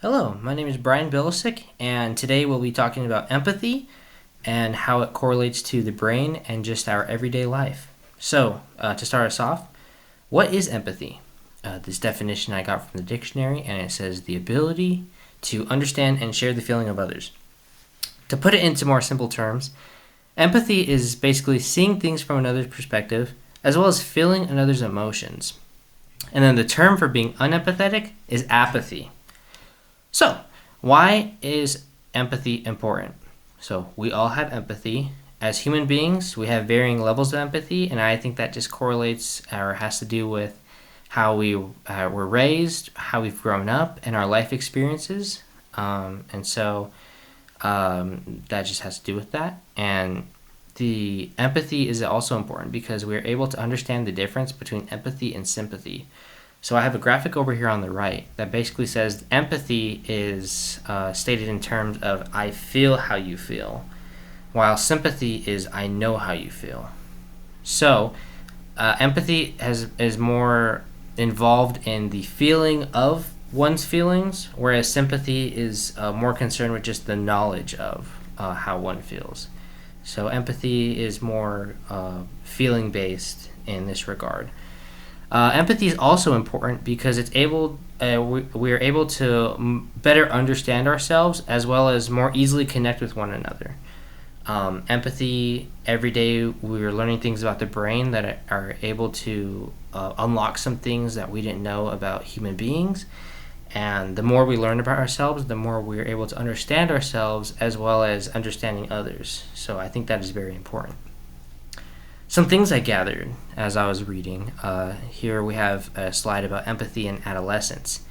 Hello, my name is Brian Bilisic, and today we'll be talking about empathy and how it correlates to the brain and just our everyday life. To start us off, what is empathy? This definition I got from the dictionary, and it says the ability to understand and share the feeling of others. To put it into more simple terms, empathy is basically seeing things from another's perspective as well as feeling another's emotions. And then the term for being unempathetic is apathy. So, why is empathy important? So, we all have empathy. As human beings, we have varying levels of empathy, and I think that just correlates or has to do with how we were raised, how we've grown up, and our life experiences. That just has to do with that. And the empathy is also important because we're able to understand the difference between empathy and sympathy. So I have a graphic over here on the right that basically says empathy is stated in terms of I feel how you feel, while sympathy is I know how you feel. So empathy is more involved in the feeling of one's feelings, whereas sympathy is more concerned with just the knowledge of how one feels. So empathy is more feeling based in this regard. Empathy is also important because we are able to better understand ourselves as well as more easily connect with one another. Empathy, every day we're learning things about the brain that are able to unlock some things that we didn't know about human beings. And the more we learn about ourselves, the more we're able to understand ourselves as well as understanding others. So I think that is very important. Some things I gathered as I was reading. Here we have a slide about empathy in adolescence.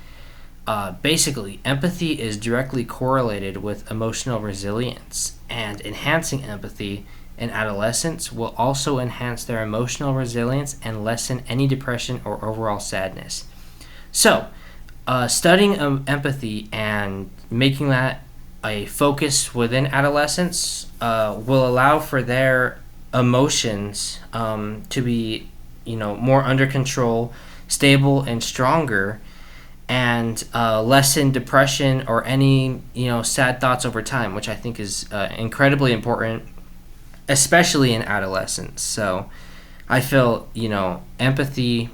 Basically, empathy is directly correlated with emotional resilience, and enhancing empathy in adolescents will also enhance their emotional resilience and lessen any depression or overall sadness. So, studying empathy and making that a focus within adolescents will allow for their emotions to be, more under control, stable, and stronger, and lessen depression or any sad thoughts over time, which I think is incredibly important, especially in adolescence. So I feel empathy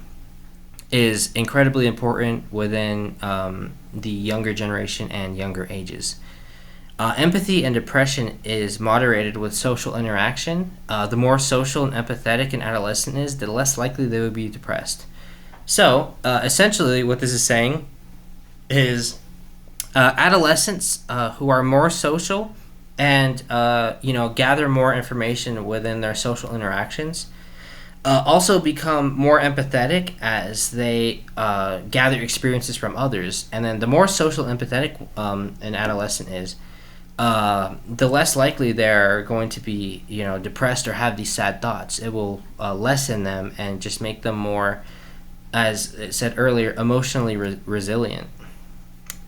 is incredibly important within the younger generation and younger ages. Empathy and depression is moderated with social interaction. The more social and empathetic an adolescent is, the less likely they would be depressed. So, essentially, what this is saying is adolescents who are more social and gather more information within their social interactions also become more empathetic as they gather experiences from others. And then the more social empathetic an adolescent is, the less likely they're going to be, depressed or have these sad thoughts. It will lessen them and just make them more, as it said earlier, emotionally resilient.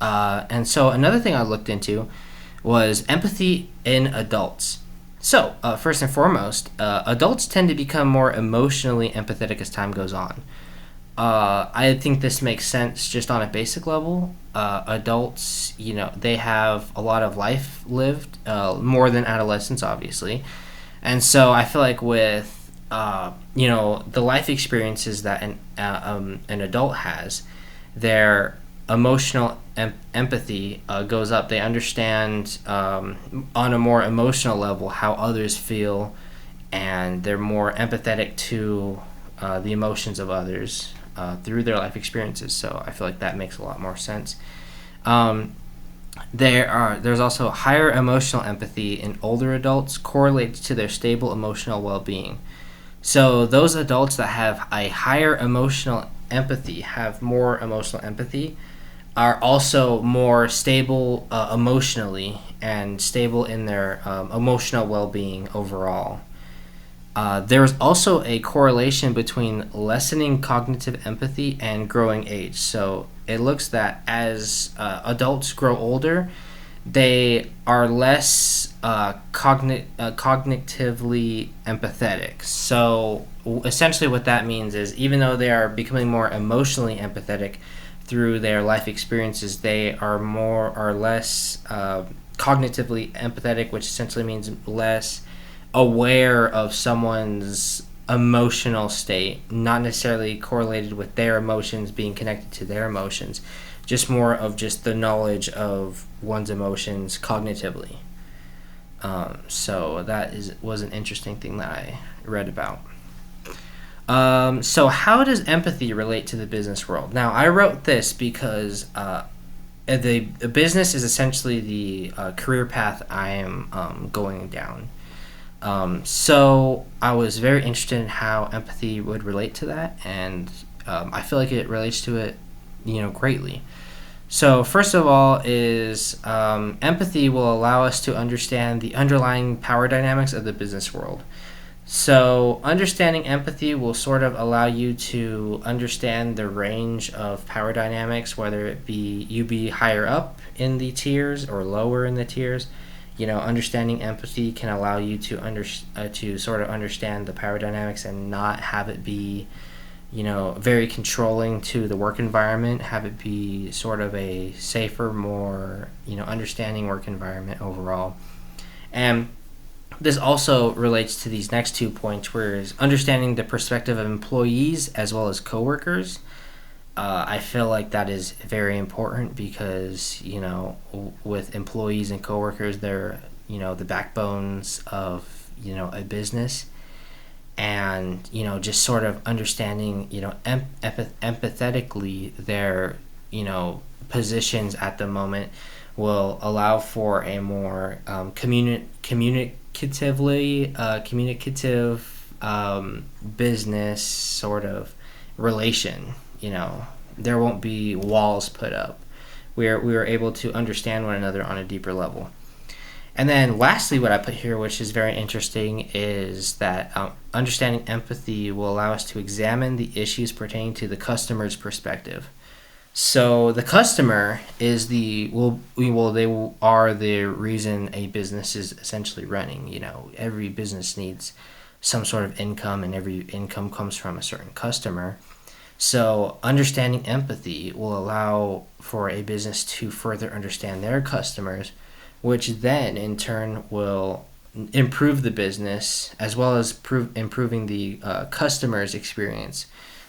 And so another thing I looked into was empathy in adults. So, first and foremost, adults tend to become more emotionally empathetic as time goes on. I think this makes sense just on a basic level. Adults, they have a lot of life lived, more than adolescents, obviously. And so I feel like with, the life experiences that an adult has, their emotional empathy goes up. They understand on a more emotional level how others feel, and they're more empathetic to the emotions of others through their life experiences. So I feel like that makes a lot more sense. There's also higher emotional empathy in older adults correlates to their stable emotional well-being. So those adults that have a higher emotional empathy, have more emotional empathy, are also more stable emotionally and stable in their emotional well-being overall. There is also a correlation between lessening cognitive empathy and growing age. So it looks that as adults grow older, they are less cognitively empathetic. So essentially, what that means is even though they are becoming more emotionally empathetic through their life experiences, they are more or less cognitively empathetic, which essentially means less aware of someone's emotional state, not necessarily correlated with their emotions being connected to their emotions, just more of just the knowledge of one's emotions cognitively. So that was an interesting thing that I read about. So how does empathy relate to the business world? Now, I wrote this because the business is essentially the career path I am going down. So I was very interested in how empathy would relate to that, and I feel like it relates to it, greatly. So first of all is empathy will allow us to understand the underlying power dynamics of the business world. So understanding empathy will sort of allow you to understand the range of power dynamics, whether it be you be higher up in the tiers or lower in the tiers. Understanding empathy can allow you to sort of understand the power dynamics and not have it be, very controlling to the work environment. Have it be sort of a safer, more, understanding work environment overall. And this also relates to these next 2 points, whereas understanding the perspective of employees as well as coworkers. I feel like that is very important because, with employees and coworkers, they're, the backbones of, a business. And, just sort of understanding, empathetically their, positions at the moment will allow for a more communicative business sort of relation. There won't be walls put up. We are able to understand one another on a deeper level. And then lastly, what I put here, which is very interesting, is that understanding empathy will allow us to examine the issues pertaining to the customer's perspective. So the customer is they are the reason a business is essentially running. Every business needs some sort of income, and every income comes from a certain customer. So understanding empathy will allow for a business to further understand their customers, which then in turn will improve the business as well as improving the customer's experience,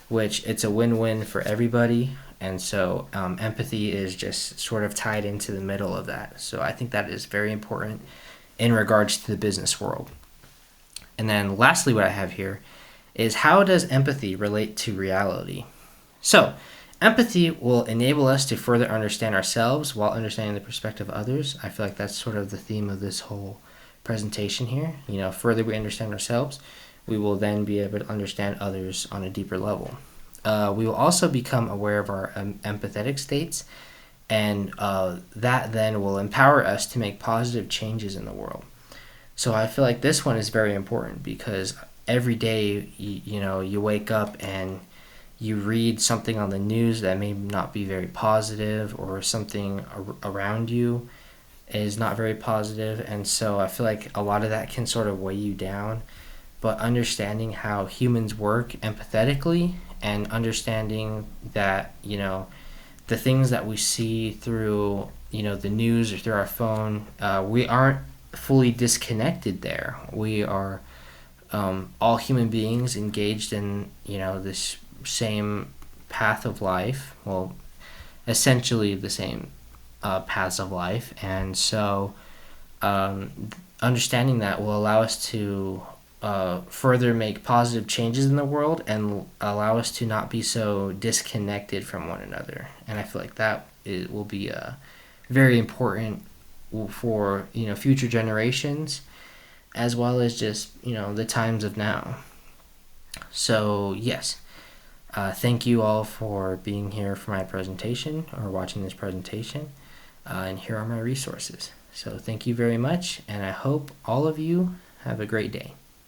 which it's a win-win for everybody. And so empathy is just sort of tied into the middle of that. So I think that is very important in regards to the business world. And then lastly, what I have here is how does empathy relate to reality? So empathy will enable us to further understand ourselves while understanding the perspective of others. I feel like that's sort of the theme of this whole presentation here. Further we understand ourselves, we will then be able to understand others on a deeper level. We will also become aware of our empathetic states, and that then will empower us to make positive changes in the world. So I feel like this one is very important because every day, you wake up and you read something on the news that may not be very positive, or something around you is not very positive. And so I feel like a lot of that can sort of weigh you down. But understanding how humans work empathetically, and understanding that, the things that we see through, the news or through our phone, we aren't fully disconnected there. We are all human beings engaged in, this same path of life. Well, essentially the same paths of life. And so understanding that will allow us to further make positive changes in the world and allow us to not be so disconnected from one another. And I feel like that will be very important for future generations, as well as just the times of now. So yes, thank you all for being here for my presentation or watching this presentation, and here are my resources. So thank you very much, and I hope all of you have a great day.